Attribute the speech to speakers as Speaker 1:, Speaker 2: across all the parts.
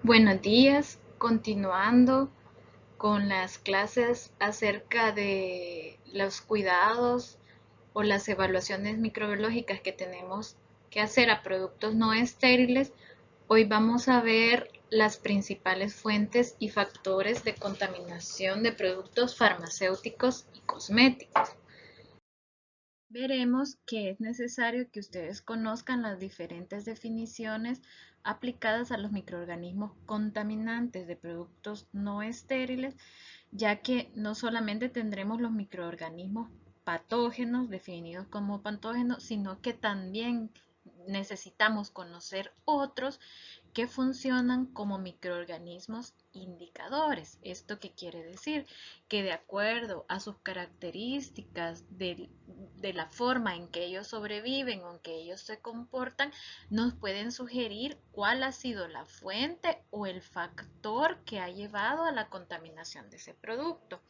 Speaker 1: Buenos días, continuando con las clases acerca de los cuidados o las evaluaciones microbiológicas que tenemos que hacer a productos no estériles. Hoy vamos a ver las principales fuentes y factores de contaminación de productos farmacéuticos y cosméticos. Veremos que es necesario que ustedes conozcan las diferentes definiciones aplicadas a los microorganismos contaminantes de productos no estériles, ya que no solamente tendremos los microorganismos patógenos definidos como patógenos, sino que también necesitamos conocer otros que funcionan como microorganismos indicadores. ¿Esto qué quiere decir? Que de acuerdo a sus características de la forma en que ellos sobreviven o en que ellos se comportan, nos pueden sugerir cuál ha sido la fuente o el factor que ha llevado a la contaminación de ese producto.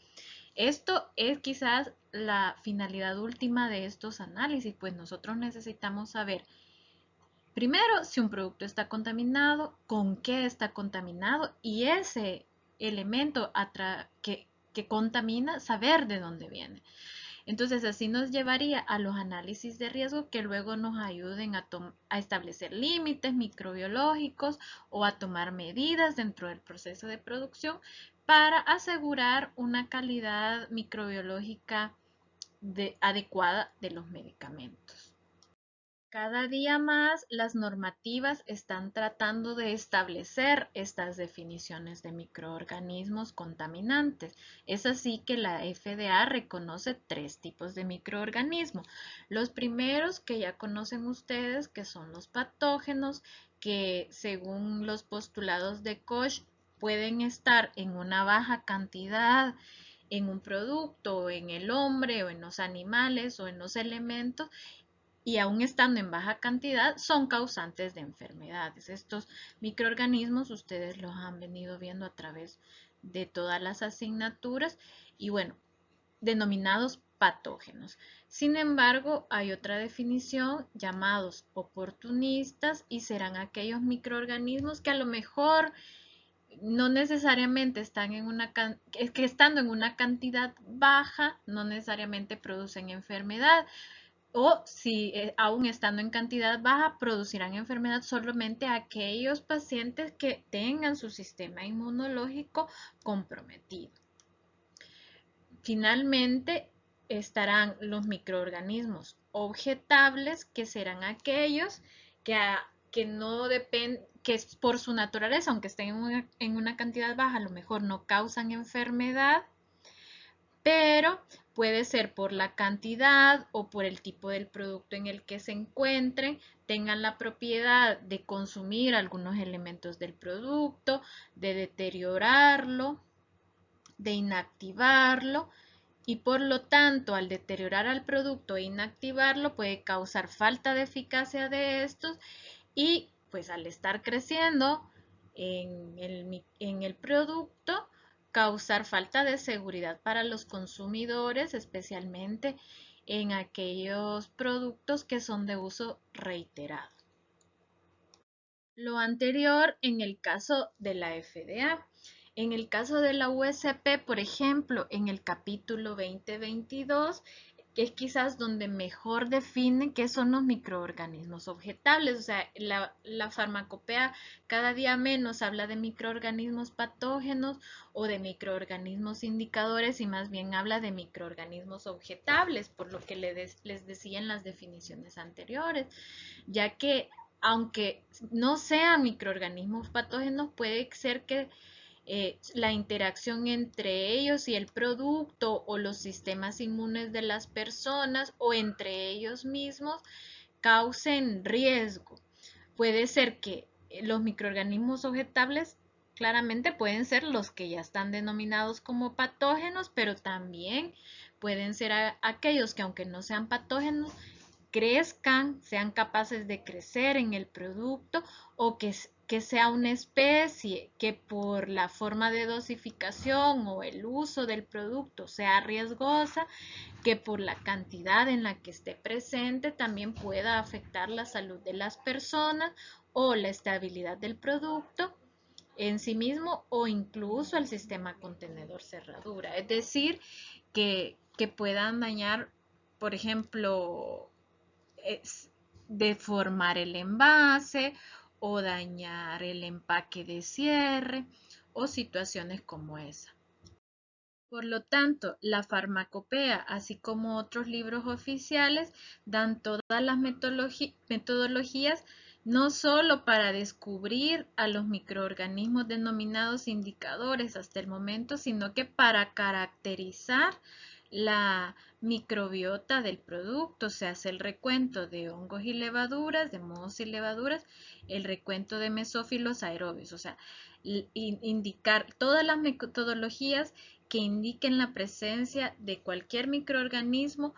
Speaker 1: Esto es quizás la finalidad última de estos análisis, pues nosotros necesitamos saber primero si un producto está contaminado, con qué está contaminado y ese elemento que contamina, saber de dónde viene. Entonces así nos llevaría a los análisis de riesgo que luego nos ayuden a establecer límites microbiológicos o a tomar medidas dentro del proceso de producción para asegurar una calidad microbiológica adecuada de los medicamentos. Cada día más las normativas están tratando de establecer estas definiciones de microorganismos contaminantes. Es así que la FDA reconoce tres tipos de microorganismos. Los primeros que ya conocen ustedes, que son los patógenos, que según los postulados de Koch pueden estar en una baja cantidad en un producto, o en el hombre, o en los animales, o en los elementos, y aún estando en baja cantidad, son causantes de enfermedades. Estos microorganismos ustedes los han venido viendo a través de todas las asignaturas y bueno, denominados patógenos. Sin embargo, hay otra definición llamados oportunistas y serán aquellos microorganismos que a lo mejor no necesariamente están que estando en una cantidad baja, no necesariamente producen enfermedad, o si aún estando en cantidad baja producirán enfermedad solamente a aquellos pacientes que tengan su sistema inmunológico comprometido. Finalmente estarán los microorganismos objetables, que serán aquellos que no dependen, que por su naturaleza, aunque estén en una cantidad baja, a lo mejor no causan enfermedad, pero puede ser por la cantidad o por el tipo del producto en el que se encuentren, tengan la propiedad de consumir algunos elementos del producto, de deteriorarlo, de inactivarlo y por lo tanto al deteriorar al producto e inactivarlo puede causar falta de eficacia de estos y pues al estar creciendo en el producto causar falta de seguridad para los consumidores, especialmente en aquellos productos que son de uso reiterado. Lo anterior en el caso de la FDA. En el caso de la USP, por ejemplo, en el capítulo 2022, que es quizás donde mejor define qué son los microorganismos objetables. O sea, la farmacopea cada día menos habla de microorganismos patógenos o de microorganismos indicadores y más bien habla de microorganismos objetables, por lo que les decía en las definiciones anteriores, ya que aunque no sean microorganismos patógenos, puede ser que la interacción entre ellos y el producto o los sistemas inmunes de las personas o entre ellos mismos causen riesgo. Puede ser que los microorganismos objetables claramente pueden ser los que ya están denominados como patógenos, pero también pueden ser aquellos que aunque no sean patógenos, crezcan, sean capaces de crecer en el producto o que sea una especie que por la forma de dosificación o el uso del producto sea riesgosa, que por la cantidad en la que esté presente también pueda afectar la salud de las personas o la estabilidad del producto en sí mismo o incluso al sistema contenedor cerradura. Es decir, que puedan dañar, por ejemplo, deformar el envase o dañar el empaque de cierre o situaciones como esa. Por lo tanto, la farmacopea, así como otros libros oficiales, dan todas las metodologías no solo para descubrir a los microorganismos denominados indicadores hasta el momento, sino que para caracterizar la microbiota del producto. Se hace el recuento de hongos y levaduras, de mohos y levaduras, el recuento de mesófilos aerobios, o sea, indicar todas las metodologías que indiquen la presencia de cualquier microorganismo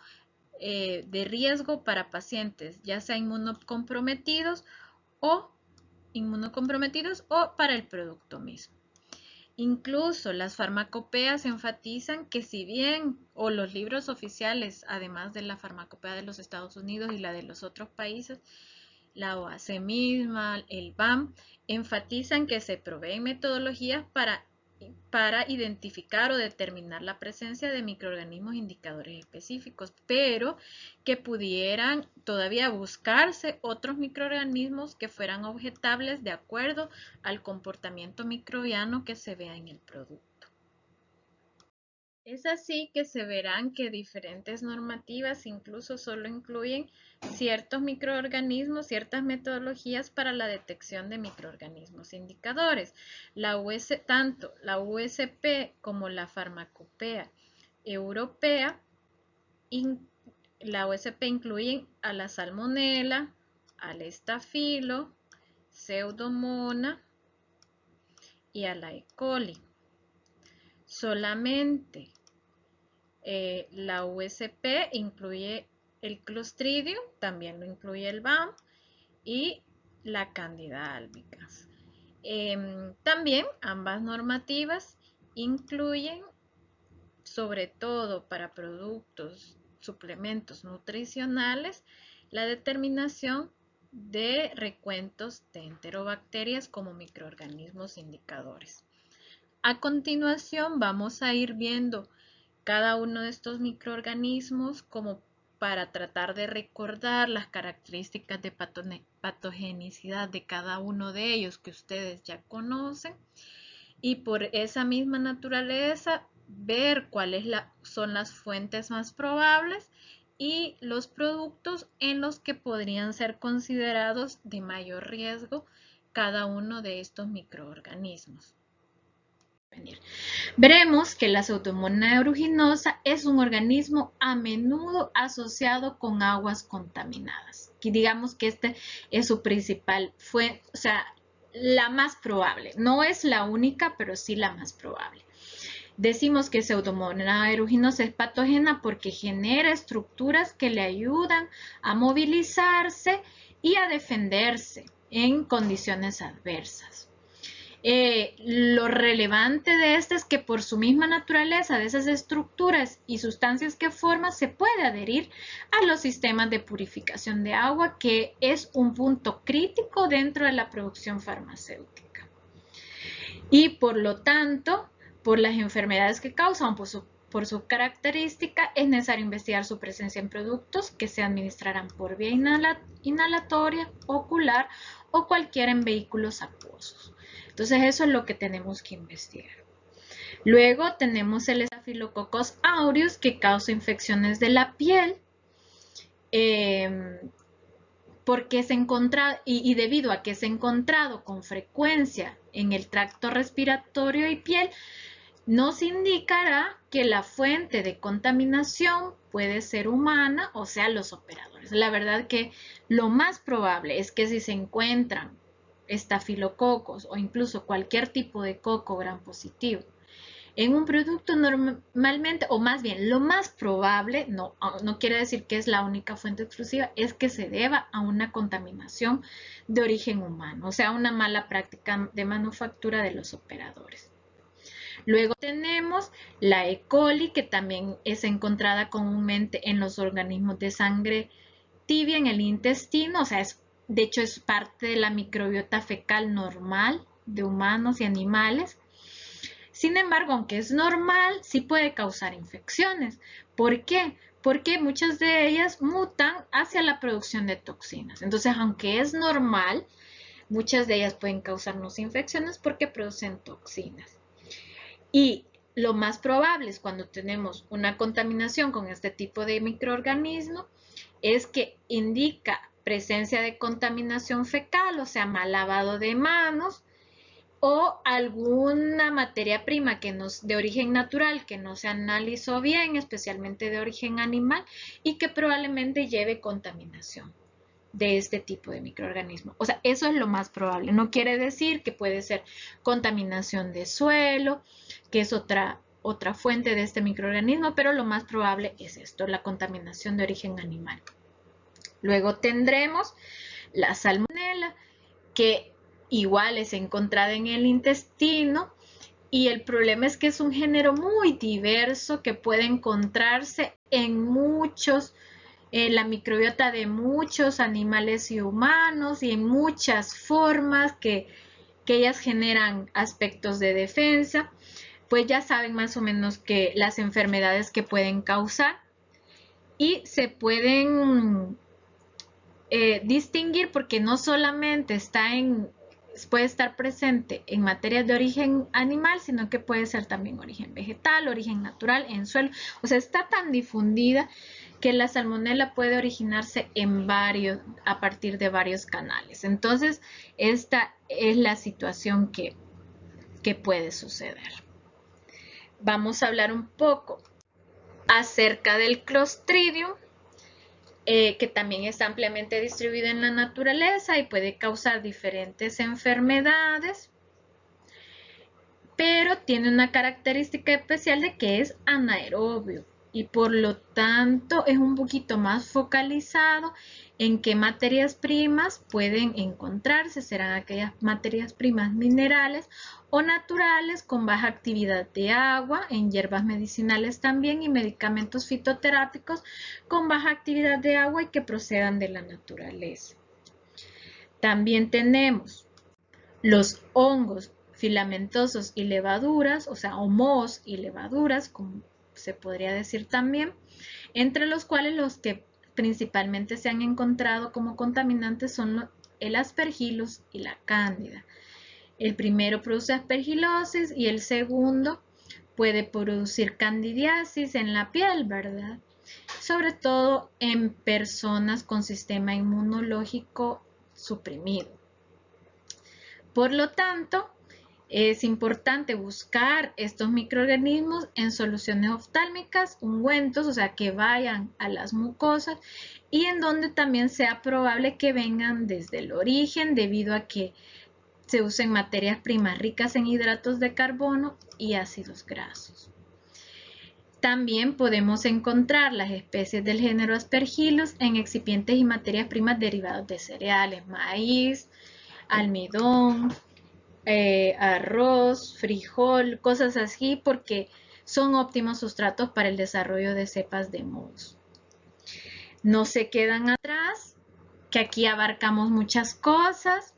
Speaker 1: de riesgo para pacientes, ya sea inmunocomprometidos o para el producto mismo. Incluso las farmacopeas enfatizan que si bien, o los libros oficiales, además de la farmacopea de los Estados Unidos y la de los otros países, la OAC misma, el BAM, enfatizan que se proveen metodologías para identificar o determinar la presencia de microorganismos indicadores específicos, pero que pudieran todavía buscarse otros microorganismos que fueran objetables de acuerdo al comportamiento microbiano que se vea en el producto. Es así que se verán que diferentes normativas incluso solo incluyen ciertos microorganismos, ciertas metodologías para la detección de microorganismos indicadores. Tanto la USP como la Farmacopea Europea, la USP incluyen a la Salmonella, al Estafilo, Pseudomonas y a la E. coli. Solamente la USP incluye el Clostridium, también lo incluye el BAM y la Candida albicans. También ambas normativas incluyen, sobre todo para productos, suplementos nutricionales, la determinación de recuentos de enterobacterias como microorganismos indicadores. A continuación vamos a ir viendo cada uno de estos microorganismos como para tratar de recordar las características de patogenicidad de cada uno de ellos que ustedes ya conocen y por esa misma naturaleza ver cuáles son las fuentes más probables y los productos en los que podrían ser considerados de mayor riesgo cada uno de estos microorganismos. Veremos que la Pseudomonas aeruginosa es un organismo a menudo asociado con aguas contaminadas. Y digamos que este es su principal fuente, o sea, la más probable. No es la única, pero sí la más probable. Decimos que Pseudomonas aeruginosa es patógena porque genera estructuras que le ayudan a movilizarse y a defenderse en condiciones adversas. Lo relevante de este es que por su misma naturaleza de esas estructuras y sustancias que forma se puede adherir a los sistemas de purificación de agua, que es un punto crítico dentro de la producción farmacéutica. Y por lo tanto, por las enfermedades que causan, por su característica, es necesario investigar su presencia en productos que se administrarán por vía inhalatoria, ocular o cualquiera en vehículos acuosos. Entonces eso es lo que tenemos que investigar. Luego tenemos el Staphylococcus aureus que causa infecciones de la piel porque y debido a que se ha encontrado con frecuencia en el tracto respiratorio y piel, nos indicará que la fuente de contaminación puede ser humana, o sea, los operadores. La verdad que lo más probable es que si se encuentran estafilococos o incluso cualquier tipo de coco gram positivo en un producto, normalmente, o más bien lo más probable, no quiere decir que es la única fuente exclusiva, es que se deba a una contaminación de origen humano, o sea, una mala práctica de manufactura de los operadores. Luego tenemos la E. coli, que también es encontrada comúnmente en los organismos de sangre tibia en el intestino, o sea, de hecho es parte de la microbiota fecal normal de humanos y animales. Sin embargo, aunque es normal, sí puede causar infecciones. ¿Por qué? Porque muchas de ellas mutan hacia la producción de toxinas. Entonces, aunque es normal, muchas de ellas pueden causarnos infecciones porque producen toxinas. Y lo más probable es cuando tenemos una contaminación con este tipo de microorganismo, es que indica presencia de contaminación fecal, o sea, mal lavado de manos, o alguna materia prima de origen natural que no se analizó bien, especialmente de origen animal, y que probablemente lleve contaminación de este tipo de microorganismo. O sea, eso es lo más probable. No quiere decir que puede ser contaminación de suelo, que es otra fuente de este microorganismo, pero lo más probable es esto, la contaminación de origen animal. Luego tendremos la salmonela, que igual es encontrada en el intestino, y el problema es que es un género muy diverso que puede encontrarse en la microbiota de muchos animales y humanos y en muchas formas que ellas generan aspectos de defensa. Pues ya saben más o menos que las enfermedades que pueden causar y se pueden distinguir porque no solamente puede estar presente en materias de origen animal, sino que puede ser también origen vegetal, origen natural, en suelo. O sea, está tan difundida que la salmonela puede originarse a partir de varios canales. Entonces, esta es la situación que puede suceder. Vamos a hablar un poco acerca del Clostridium, que también está ampliamente distribuido en la naturaleza y puede causar diferentes enfermedades, pero tiene una característica especial de que es anaerobio y por lo tanto es un poquito más focalizado en qué materias primas pueden encontrarse. Serán aquellas materias primas minerales o naturales con baja actividad de agua, en hierbas medicinales también y medicamentos fitoterápicos con baja actividad de agua y que procedan de la naturaleza. También tenemos los hongos filamentosos y levaduras, o sea, mohos y levaduras, como se podría decir también, entre los cuales los que principalmente se han encontrado como contaminantes son el aspergillus y la cándida. El primero produce aspergilosis y el segundo puede producir candidiasis en la piel, ¿verdad? Sobre todo en personas con sistema inmunológico suprimido. Por lo tanto, es importante buscar estos microorganismos en soluciones oftálmicas, ungüentos, o sea, que vayan a las mucosas y en donde también sea probable que vengan desde el origen debido a que se usen materias primas ricas en hidratos de carbono y ácidos grasos. También podemos encontrar las especies del género Aspergillus en excipientes y materias primas derivados de cereales, maíz, almidón, arroz, frijol, cosas así, porque son óptimos sustratos para el desarrollo de cepas de mohos. No se quedan atrás, que aquí abarcamos muchas cosas,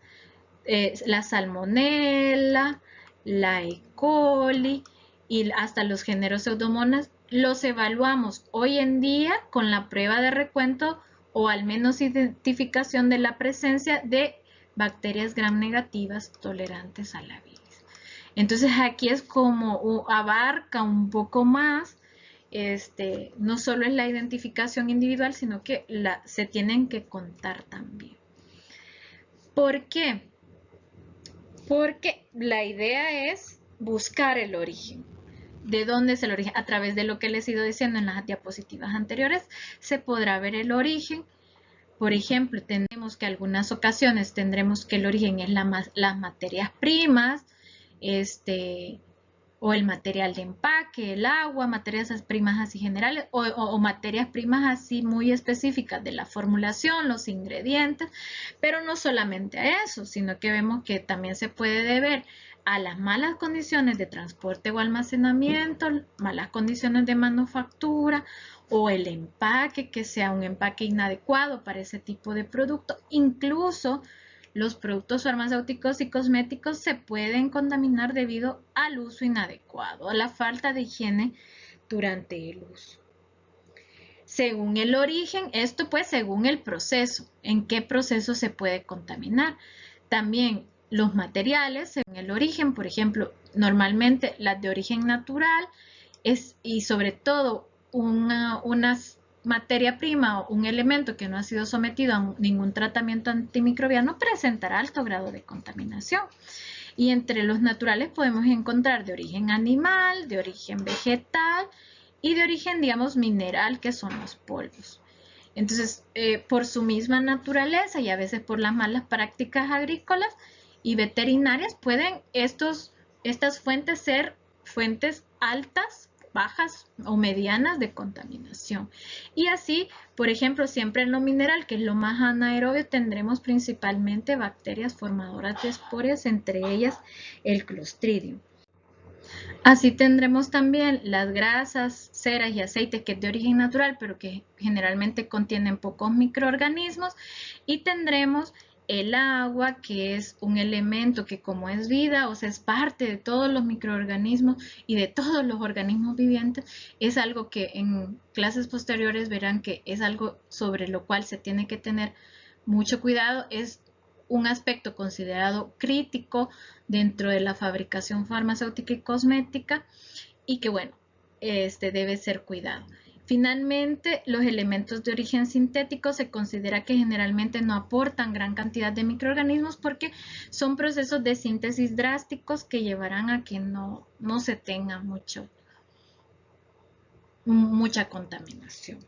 Speaker 1: la salmonela, la E. coli y hasta los géneros Pseudomonas. Los evaluamos hoy en día con la prueba de recuento o al menos identificación de la presencia de bacterias gram negativas tolerantes a la bilis. Entonces aquí es como abarca un poco más, no solo es la identificación individual, sino que se tienen que contar también. ¿Por qué? Porque la idea es buscar el origen. ¿De dónde es el origen? A través de lo que les he ido diciendo en las diapositivas anteriores, se podrá ver el origen. Por ejemplo, tenemos que algunas ocasiones tendremos que el origen es las materias primas, o el material de empaque, el agua, materias primas así generales, o materias primas así muy específicas de la formulación, los ingredientes, pero no solamente a eso, sino que vemos que también se puede deber a las malas condiciones de transporte o almacenamiento, malas condiciones de manufactura o el empaque, que sea un empaque inadecuado para ese tipo de producto, incluso Los productos farmacéuticos y cosméticos se pueden contaminar debido al uso inadecuado, a la falta de higiene durante el uso. Según el origen, esto pues según el proceso, en qué proceso se puede contaminar. También los materiales, según el origen, por ejemplo, normalmente las de origen natural y sobre todo una materia prima o un elemento que no ha sido sometido a ningún tratamiento antimicrobiano presentará alto grado de contaminación. Y entre los naturales podemos encontrar de origen animal, de origen vegetal y de origen, digamos, mineral, que son los polvos. Entonces, por su misma naturaleza y a veces por las malas prácticas agrícolas y veterinarias, pueden estas fuentes ser fuentes altas, bajas o medianas de contaminación. Y así, por ejemplo, siempre en lo mineral, que es lo más anaerobio, tendremos principalmente bacterias formadoras de esporias, entre ellas el Clostridium. Así tendremos también las grasas, ceras y aceites que es de origen natural, pero que generalmente contienen pocos microorganismos. Y tendremos el agua, que es un elemento que como es vida, o sea, es parte de todos los microorganismos y de todos los organismos vivientes. Es algo que en clases posteriores verán que es algo sobre lo cual se tiene que tener mucho cuidado. Es un aspecto considerado crítico dentro de la fabricación farmacéutica y cosmética y que bueno, debe ser cuidado. Finalmente, los elementos de origen sintético se considera que generalmente no aportan gran cantidad de microorganismos porque son procesos de síntesis drásticos que llevarán a que no se tenga mucha contaminación.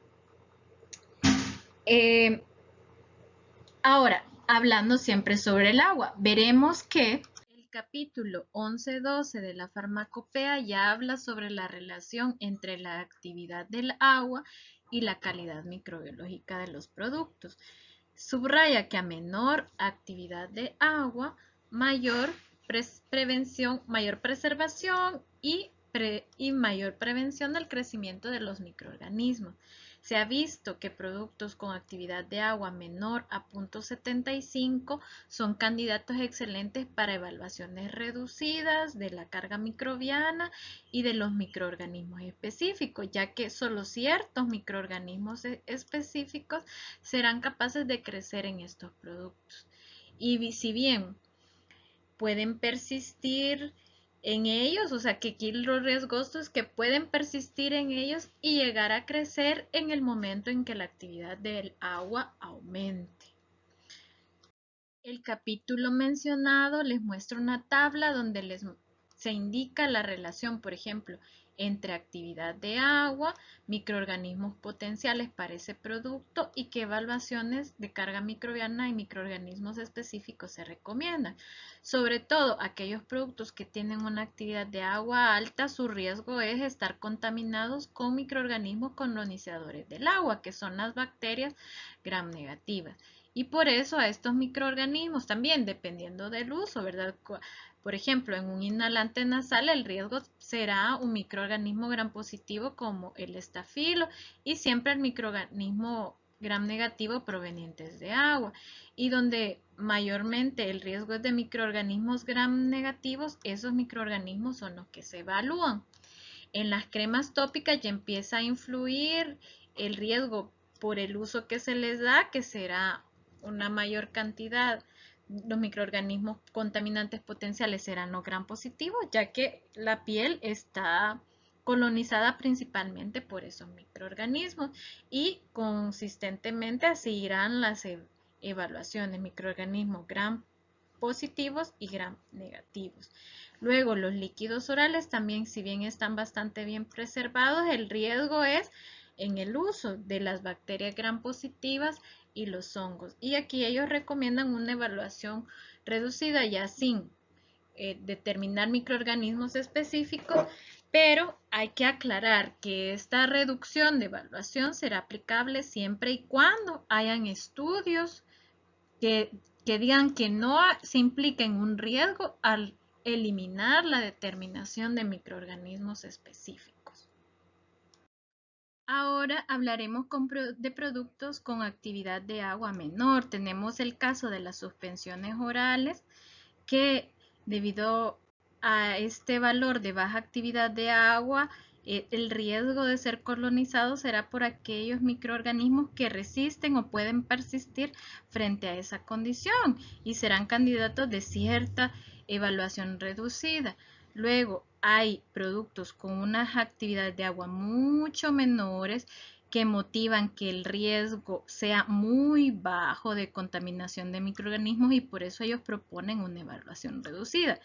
Speaker 1: Ahora, hablando siempre sobre el agua, veremos que el capítulo 11-12 de la farmacopea ya habla sobre la relación entre la actividad del agua y la calidad microbiológica de los productos. Subraya que a menor actividad de agua, mayor prevención, mayor preservación y mayor prevención del crecimiento de los microorganismos. Se ha visto que productos con actividad de agua menor a 0.75 son candidatos excelentes para evaluaciones reducidas de la carga microbiana y de los microorganismos específicos, ya que solo ciertos microorganismos específicos serán capaces de crecer en estos productos. Y si bien pueden persistir en ellos, o sea que aquí lo riesgoso es que pueden persistir en ellos y llegar a crecer en el momento en que la actividad del agua aumente. El capítulo mencionado les muestra una tabla donde se indica la relación, por ejemplo, entre actividad de agua, microorganismos potenciales para ese producto y qué evaluaciones de carga microbiana y microorganismos específicos se recomiendan. Sobre todo aquellos productos que tienen una actividad de agua alta, su riesgo es estar contaminados con microorganismos colonizadores del agua, que son las bacterias gram negativas. Y por eso a estos microorganismos también, dependiendo del uso, ¿verdad? Por ejemplo, en un inhalante nasal el riesgo será un microorganismo gram positivo como el estafilo y siempre el microorganismo gram negativo provenientes de agua. Y donde mayormente el riesgo es de microorganismos gram negativos, esos microorganismos son los que se evalúan. En las cremas tópicas ya empieza a influir el riesgo por el uso que se les da, que será una mayor cantidad. Los microorganismos contaminantes potenciales serán los gram positivos, ya que la piel está colonizada principalmente por esos microorganismos y consistentemente así irán las evaluaciones, microorganismos gram positivos y gram negativos. Luego los líquidos orales también, si bien están bastante bien preservados, el riesgo es en el uso de las bacterias gram positivas y los hongos. Y aquí ellos recomiendan una evaluación reducida ya sin determinar microorganismos específicos, pero hay que aclarar que esta reducción de evaluación será aplicable siempre y cuando hayan estudios que digan que no se implica en un riesgo al eliminar la determinación de microorganismos específicos. Ahora hablaremos de productos con actividad de agua menor. Tenemos el caso de las suspensiones orales que debido a este valor de baja actividad de agua, el riesgo de ser colonizado será por aquellos microorganismos que resisten o pueden persistir frente a esa condición y serán candidatos de cierta evaluación reducida. Luego, hay productos con unas actividades de agua mucho menores que motivan que el riesgo sea muy bajo de contaminación de microorganismos y por eso ellos proponen una evaluación reducida.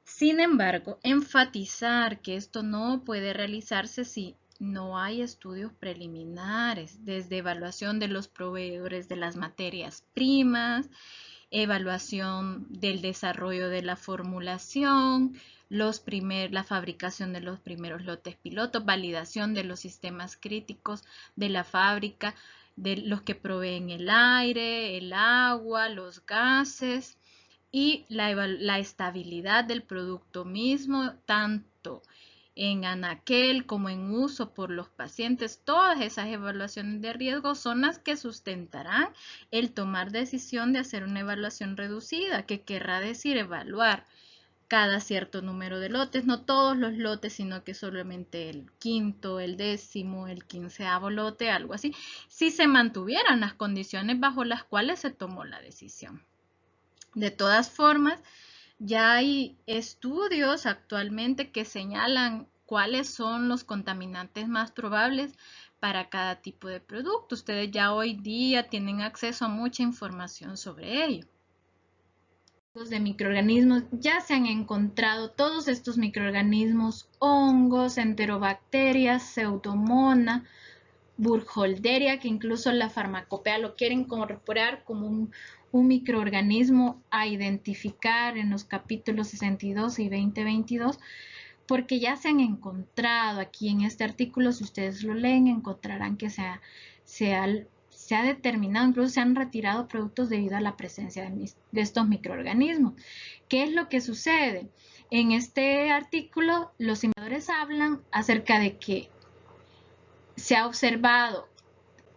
Speaker 1: Sin embargo, enfatizar que esto no puede realizarse si no hay estudios preliminares, desde evaluación de los proveedores de las materias primas, evaluación del desarrollo de la formulación, la fabricación de los primeros lotes pilotos, validación de los sistemas críticos de la fábrica, de los que proveen el aire, el agua, los gases y la estabilidad del producto mismo, tanto en anaquel como en uso por los pacientes. Todas esas evaluaciones de riesgo son las que sustentarán el tomar decisión de hacer una evaluación reducida, que querrá decir evaluar cada cierto número de lotes, no todos los lotes, sino que solamente el quinto, el décimo, el 15º lote, algo así, si se mantuvieran las condiciones bajo las cuales se tomó la decisión. De todas formas, ya hay estudios actualmente que señalan cuáles son los contaminantes más probables para cada tipo de producto. Ustedes ya hoy día tienen acceso a mucha información sobre ello. De microorganismos, ya se han encontrado todos estos microorganismos, hongos, enterobacterias, pseudomonas, Burkholderia, que incluso la farmacopea lo quieren incorporar como un microorganismo a identificar en los capítulos 62 y 2022, porque ya se han encontrado aquí en este artículo, si ustedes lo leen, encontrarán que se ha determinado, incluso se han retirado productos debido a la presencia de estos microorganismos. ¿Qué es lo que sucede? En este artículo, los investigadores hablan acerca de que se ha observado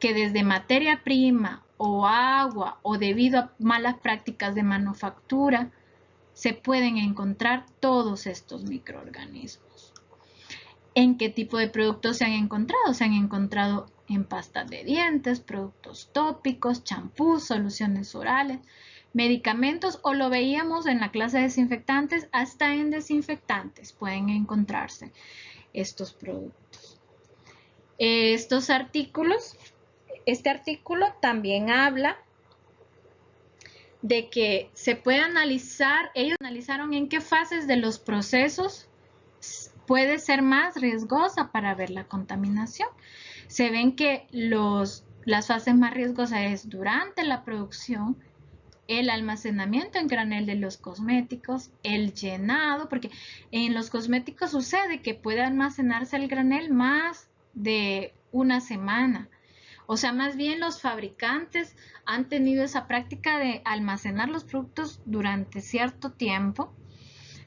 Speaker 1: que desde materia prima o agua o debido a malas prácticas de manufactura se pueden encontrar todos estos microorganismos. ¿En qué tipo de productos se han encontrado? Se han encontrado en pastas de dientes, productos tópicos, champús, soluciones orales, medicamentos, o lo veíamos en la clase de desinfectantes, hasta en desinfectantes pueden encontrarse estos productos. Este artículo también habla de que se puede analizar, ellos analizaron en qué fases de los procesos puede ser más riesgosa para ver la contaminación. Se ven que las fases más riesgosas es durante la producción, el almacenamiento en granel de los cosméticos, el llenado, porque en los cosméticos sucede que puede almacenarse el granel más de una semana. O sea, más bien los fabricantes han tenido esa práctica de almacenar los productos durante cierto tiempo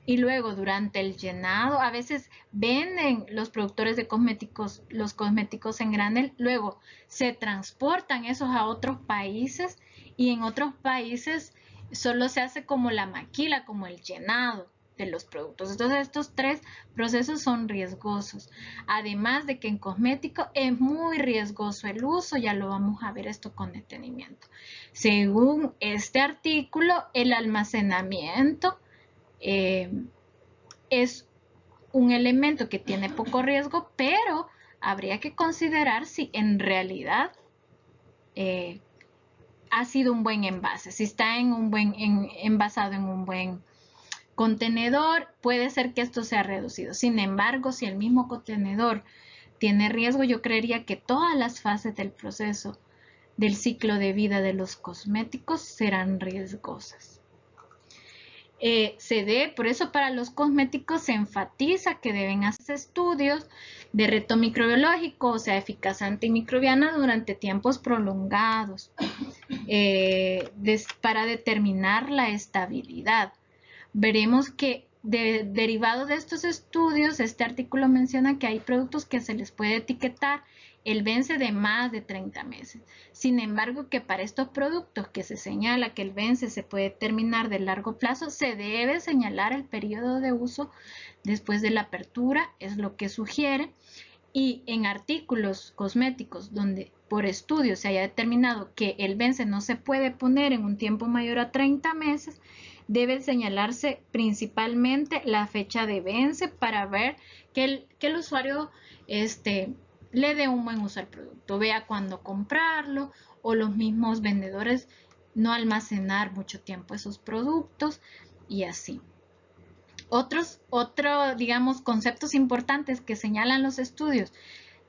Speaker 1: y luego durante el llenado, a veces venden los productores de cosméticos, los cosméticos en granel, luego se transportan esos a otros países y en otros países solo se hace como la maquila, como el llenado de los productos. Entonces estos tres procesos son riesgosos. Además de que en cosméticos es muy riesgoso el uso, ya lo vamos a ver esto con detenimiento. Según este artículo, el almacenamiento es un elemento que tiene poco riesgo, pero habría que considerar si en realidad ha sido un buen envase, si está envasado en un buen contenedor, puede ser que esto sea reducido. Sin embargo, si el mismo contenedor tiene riesgo, yo creería que todas las fases del proceso del ciclo de vida de los cosméticos serán riesgosas. Por eso para los cosméticos se enfatiza que deben hacer estudios de reto microbiológico, o sea, eficacia antimicrobiana durante tiempos prolongados para determinar la estabilidad. Veremos que derivado de estos estudios, este artículo menciona que hay productos que se les puede etiquetar el vence de más de 30 meses. Sin embargo, que para estos productos que se señala que el vence se puede terminar de largo plazo, se debe señalar el periodo de uso después de la apertura, es lo que sugiere. Y en artículos cosméticos donde por estudio se haya determinado que el vence no se puede poner en un tiempo mayor a 30 meses, debe señalarse principalmente la fecha de vence para ver que el usuario le dé un buen uso al producto, vea cuándo comprarlo, o los mismos vendedores no almacenar mucho tiempo esos productos y así. Otros, digamos, conceptos importantes que señalan los estudios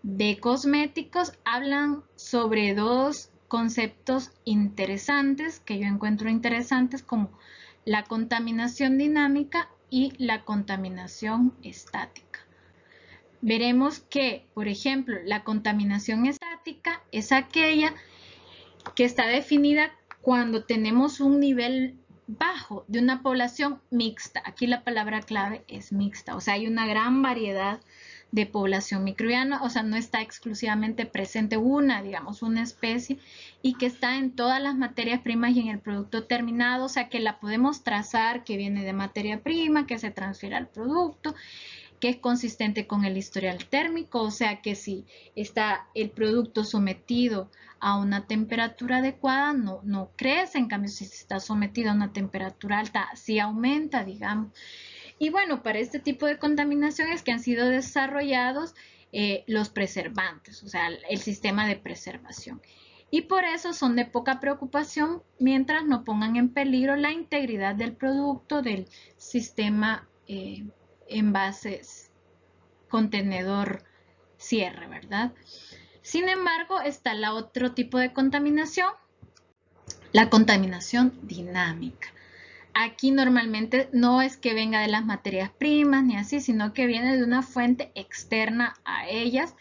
Speaker 1: de cosméticos hablan sobre dos conceptos interesantes que yo encuentro interesantes, como la contaminación dinámica y la contaminación estática. Veremos que, por ejemplo, la contaminación estática es aquella que está definida cuando tenemos un nivel bajo de una población mixta. Aquí la palabra clave es mixta, o sea, hay una gran variedad de población microbiana, o sea, no está exclusivamente presente una especie, y que está en todas las materias primas y en el producto terminado, o sea, que la podemos trazar, que viene de materia prima, que se transfiere al producto, que es consistente con el historial térmico, o sea que si está el producto sometido a una temperatura adecuada, no crece, en cambio si está sometido a una temperatura alta, sí aumenta, digamos. Y bueno, para este tipo de contaminaciones que han sido desarrollados los preservantes, o sea, el sistema de preservación. Y por eso son de poca preocupación mientras no pongan en peligro la integridad del producto, del sistema envases, contenedor, cierre, ¿verdad? Sin embargo, está el otro tipo de contaminación, la contaminación dinámica. Aquí normalmente no es que venga de las materias primas ni así, sino que viene de una fuente externa a ellas.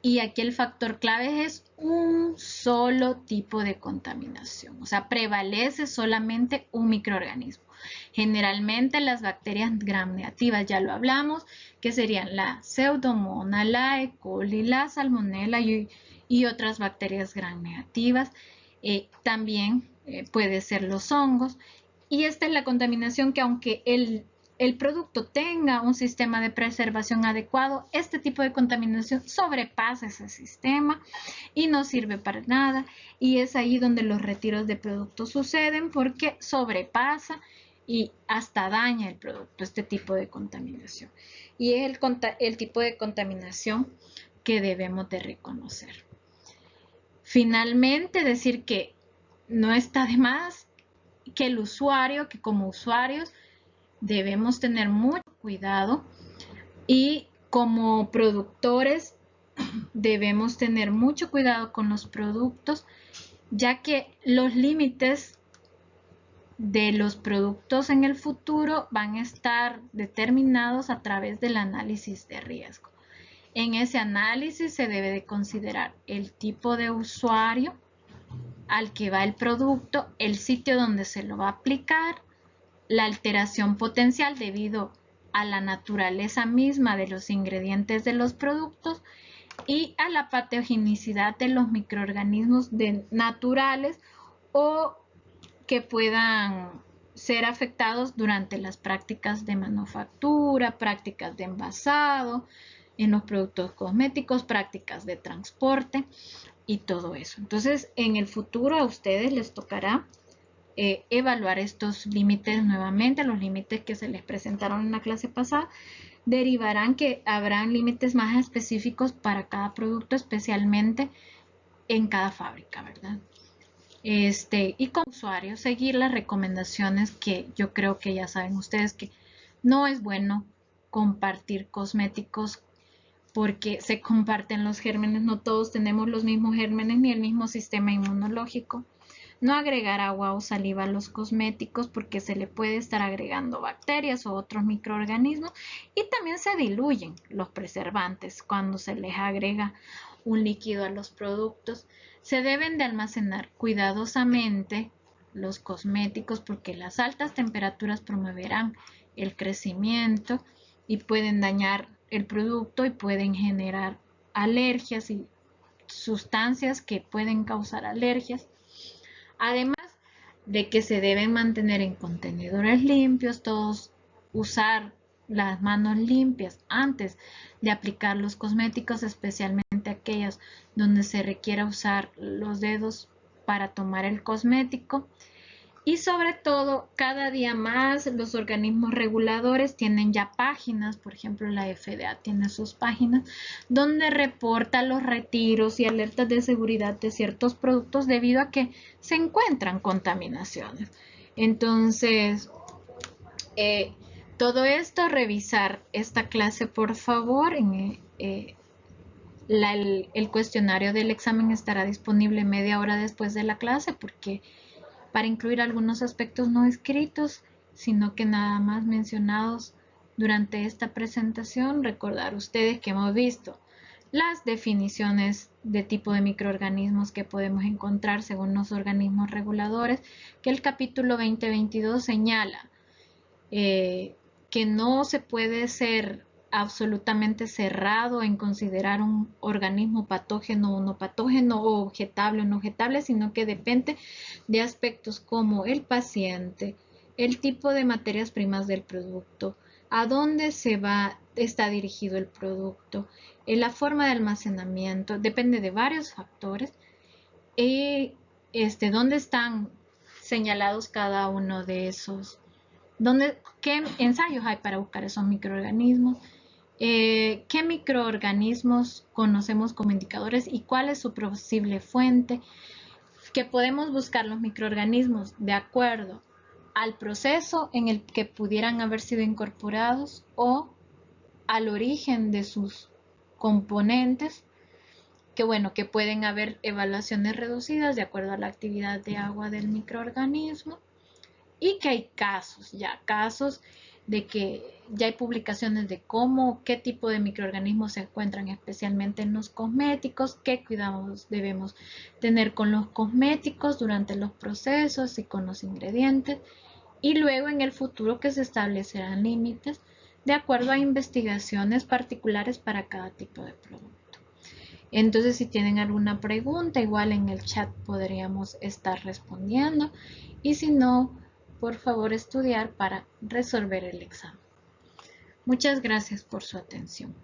Speaker 1: Y aquí el factor clave es un solo tipo de contaminación, o sea, prevalece solamente un microorganismo. Generalmente las bacterias gram negativas, ya lo hablamos, que serían la Pseudomonas, la E. coli, la Salmonella y otras bacterias gram negativas. También puede ser los hongos. Y esta es la contaminación que, aunque el producto tenga un sistema de preservación adecuado, este tipo de contaminación sobrepasa ese sistema y no sirve para nada. Y es ahí donde los retiros de productos suceden, porque sobrepasa y hasta daña el producto, este tipo de contaminación. Y es el tipo de contaminación que debemos de reconocer. Finalmente, decir que no está de más que el usuario, que como usuarios debemos tener mucho cuidado, y como productores debemos tener mucho cuidado con los productos, ya que los límites de los productos en el futuro van a estar determinados a través del análisis de riesgo. En ese análisis se debe de considerar el tipo de usuario al que va el producto, el sitio donde se lo va a aplicar, la alteración potencial debido a la naturaleza misma de los ingredientes de los productos y a la patogenicidad de los microorganismos naturales o que puedan ser afectados durante las prácticas de manufactura, prácticas de envasado, en los productos cosméticos, prácticas de transporte y todo eso. Entonces, en el futuro a ustedes les tocará evaluar estos límites nuevamente, los límites que se les presentaron en la clase pasada. Derivarán que habrán límites más específicos para cada producto, especialmente en cada fábrica, ¿verdad? Y como usuario, seguir las recomendaciones que yo creo que ya saben ustedes, que no es bueno compartir cosméticos porque se comparten los gérmenes, no todos tenemos los mismos gérmenes ni el mismo sistema inmunológico. No agregar agua o saliva a los cosméticos porque se le puede estar agregando bacterias o otros microorganismos, y también se diluyen los preservantes cuando se les agrega un líquido a los productos. Se deben de almacenar cuidadosamente los cosméticos porque las altas temperaturas promoverán el crecimiento y pueden dañar el producto y pueden generar alergias y sustancias que pueden causar alergias. Además de que se deben mantener en contenedores limpios, todos usar las manos limpias antes de aplicar los cosméticos, especialmente aquellas donde se requiera usar los dedos para tomar el cosmético. Y sobre todo, cada día más los organismos reguladores tienen ya páginas, por ejemplo la FDA tiene sus páginas, donde reporta los retiros y alertas de seguridad de ciertos productos debido a que se encuentran contaminaciones. Entonces, todo esto, revisar esta clase por favor. El cuestionario del examen estará disponible media hora después de la clase porque para incluir algunos aspectos no escritos, sino que nada más mencionados durante esta presentación. Recordar ustedes que hemos visto las definiciones de tipo de microorganismos que podemos encontrar según los organismos reguladores, que el capítulo 2022 señala que no se puede ser absolutamente cerrado en considerar un organismo patógeno o no patógeno, o objetable o no objetable, sino que depende de aspectos como el paciente, el tipo de materias primas del producto, a dónde está dirigido el producto, la forma de almacenamiento, depende de varios factores, y dónde están señalados cada uno de esos, qué ensayos hay para buscar esos microorganismos, qué microorganismos conocemos como indicadores y cuál es su posible fuente, que podemos buscar los microorganismos de acuerdo al proceso en el que pudieran haber sido incorporados o al origen de sus componentes, que pueden haber evaluaciones reducidas de acuerdo a la actividad de agua del microorganismo, y que hay casos de que ya hay publicaciones de qué tipo de microorganismos se encuentran especialmente en los cosméticos, qué cuidados debemos tener con los cosméticos durante los procesos y con los ingredientes, y luego en el futuro que se establecerán límites de acuerdo a investigaciones particulares para cada tipo de producto. Entonces, si tienen alguna pregunta, igual en el chat podríamos estar respondiendo, y si no, por favor estudiar para resolver el examen. Muchas gracias por su atención.